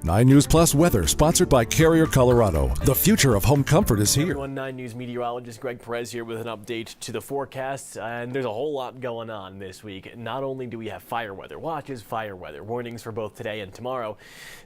9 News Plus weather, sponsored by Carrier Colorado. The future of home comfort is here. Everyone, 9 News meteorologist Greg Perez here with an update to the forecasts, and there's a whole lot going on this week. Not only do we have fire weather watches, fire weather warnings for both today and tomorrow,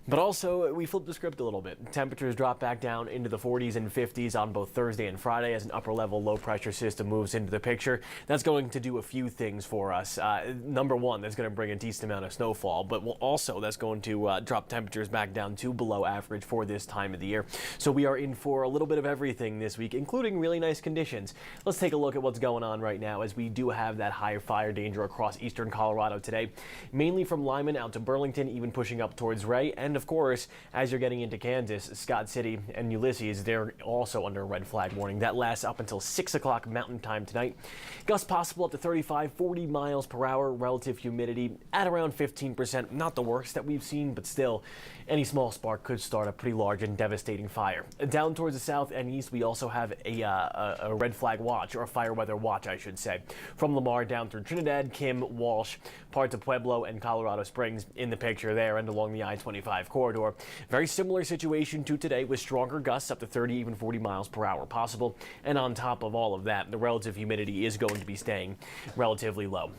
but also we flipped the script a little bit. Temperatures drop back down into the 40s and 50s on both Thursday and Friday as an upper level low pressure system moves into the picture. That's going to do a few things for us. Number one, that's going to bring a decent amount of snowfall, but also that's going to drop temperatures back down to below average for this time of the year. So we are in for a little bit of everything this week, including really nice conditions. Let's take a look at what's going on right now, as we do have that higher fire danger across eastern Colorado today, mainly from Lyman out to Burlington, even pushing up towards Ray. And of course, as you're getting into Kansas, Scott City and Ulysses, they're also under a red flag warning. That lasts up until 6 o'clock Mountain Time tonight. Gusts possible up to 35-40 miles per hour. Relative humidity at around 15%. Not the worst that we've seen, but still, any small spark could start a pretty large and devastating fire. Down towards the south and east, we also have a red flag watch, or a fire weather watch, I should say, from Lamar down through Trinidad, Kim, Walsh, parts of Pueblo and Colorado Springs in the picture there, and along the I-25 corridor. Very similar situation to today, with stronger gusts up to 30, even 40 miles per hour possible. And on top of all of that, the relative humidity is going to be staying relatively low.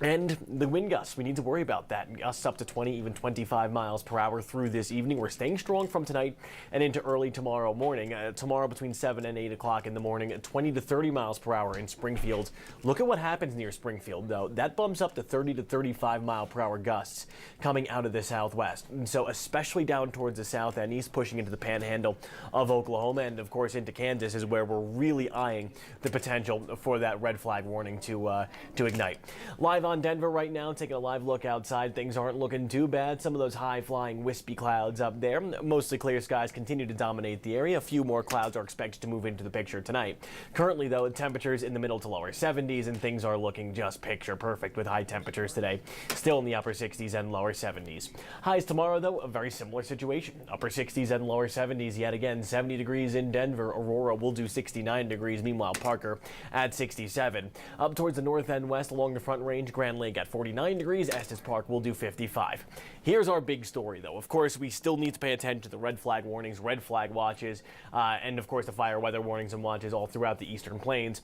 And the wind gusts, we need to worry about that. Gusts up to 20, even 25 miles per hour through this evening. We're staying strong from tonight and into early tomorrow morning. Tomorrow between 7 and 8 o'clock in the morning, 20 to 30 miles per hour in Springfield. Look at what happens near Springfield, though. That bumps up to 30 to 35 mile per hour gusts coming out of the southwest. And so especially down towards the south and east, pushing into the panhandle of Oklahoma and, of course, into Kansas is where we're really eyeing the potential for that red flag warning to ignite. Live on Denver right now, taking a live look outside. Things aren't looking too bad. Some of those high-flying wispy clouds up there. Mostly clear skies continue to dominate the area. A few more clouds are expected to move into the picture tonight. Currently, though, temperatures in the middle to lower 70s, and things are looking just picture perfect with high temperatures today. Still in the upper 60s and lower 70s. Highs tomorrow, though, a very similar situation. Upper 60s and lower 70s yet again. 70 degrees in Denver. Aurora will do 69 degrees. Meanwhile, Parker at 67. Up towards the north and west along the Front Range, Grand Lake at 49 degrees. Estes Park will do 55. Here's our big story, though. Of course, we still need to pay attention to the red flag warnings, red flag watches, and of course the fire weather warnings and watches all throughout the eastern plains.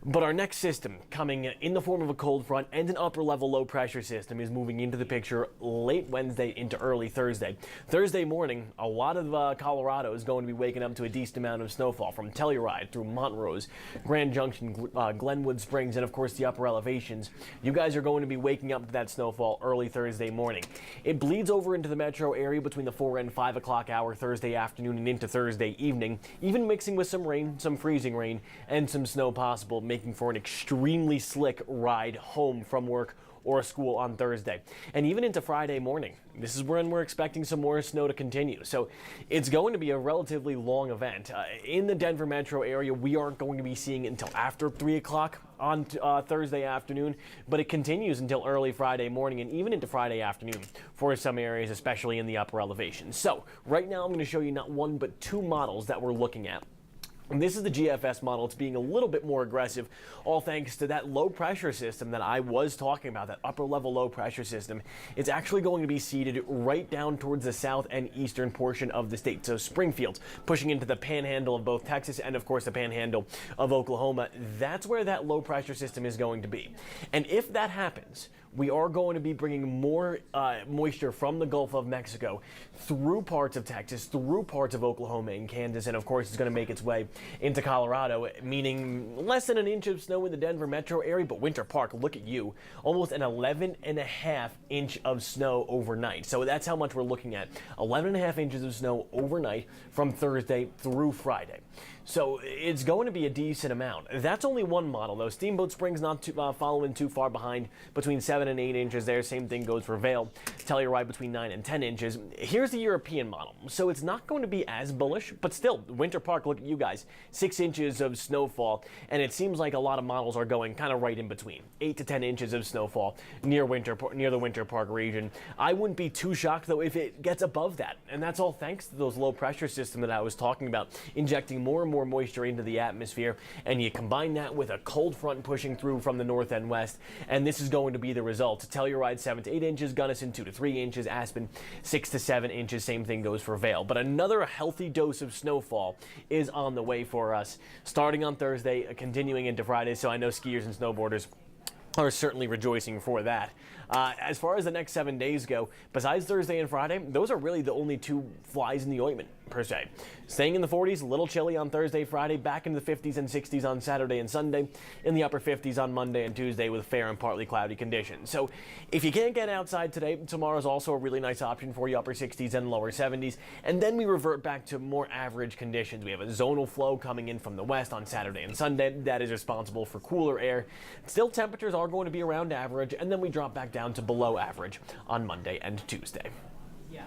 But our next system, coming in the form of a cold front and an upper level low pressure system, is moving into the picture late Wednesday into early Thursday. Thursday morning, a lot of Colorado is going to be waking up to a decent amount of snowfall from Telluride through Montrose, Grand Junction, Glenwood Springs, and of course the upper elevations. You guys are going to be waking up to that snowfall early Thursday morning. It bleeds over into the metro area between the 4 and 5 o'clock hour Thursday afternoon and into Thursday evening, even mixing with some rain, some freezing rain, and some snow possible, making for an extremely slick ride home from work or school on Thursday. And even into Friday morning, this is when we're expecting some more snow to continue. So it's going to be a relatively long event. In the Denver metro area, we aren't going to be seeing it until after 3 o'clock on Thursday afternoon, but it continues until early Friday morning and even into Friday afternoon for some areas, especially in the upper elevations. So right now I'm going to show you not one but two models that we're looking at. And this is the GFS model. It's being a little bit more aggressive, all thanks to that low pressure system that I was talking about, that upper level low pressure system. It's actually going to be seated right down towards the south and eastern portion of the state. So Springfield, pushing into the panhandle of both Texas and of course the panhandle of Oklahoma. That's where that low pressure system is going to be. And if that happens, we are going to be bringing more moisture from the Gulf of Mexico through parts of Texas, through parts of Oklahoma and Kansas, and of course it's going to make its way into Colorado, meaning less than an inch of snow in the Denver metro area. But Winter Park, look at you, almost an 11.5 inch of snow overnight. So that's how much we're looking at, 11.5 inches of snow overnight from Thursday through Friday. So it's going to be a decent amount. That's only one model, though. Steamboat Springs not following too far behind, between 7 and 8 inches there. Same thing goes for Vail. Telluride between 9 and 10 inches. Here's the European model. So it's not going to be as bullish, but still, Winter Park, look at you guys, 6 inches of snowfall, and it seems like a lot of models are going kind of right in between, 8 to 10 inches of snowfall near the Winter Park region. I wouldn't be too shocked, though, if it gets above that, and that's all thanks to those low pressure system that I was talking about, injecting more and more more moisture into the atmosphere, and you combine that with a cold front pushing through from the north and west, and this is going to be the result. Telluride 7 to 8 inches, Gunnison 2 to 3 inches, Aspen 6 to 7 inches. Same thing goes for Vail. But another healthy dose of snowfall is on the way for us, starting on Thursday, continuing into Friday. So I know skiers and snowboarders are certainly rejoicing for that. As far as the next 7 days go, besides Thursday and Friday, those are really the only two flies in the ointment, per se. Staying in the 40s, a little chilly on Thursday, Friday, back into the 50s and 60s on Saturday and Sunday, in the upper 50s on Monday and Tuesday with fair and partly cloudy conditions. So if you can't get outside today, tomorrow's also a really nice option for you, upper 60s and lower 70s. And then we revert back to more average conditions. We have a zonal flow coming in from the west on Saturday and Sunday. That is responsible for cooler air. Still, temperatures are going to be around average, and then we drop back down to below average on Monday and Tuesday. Yeah.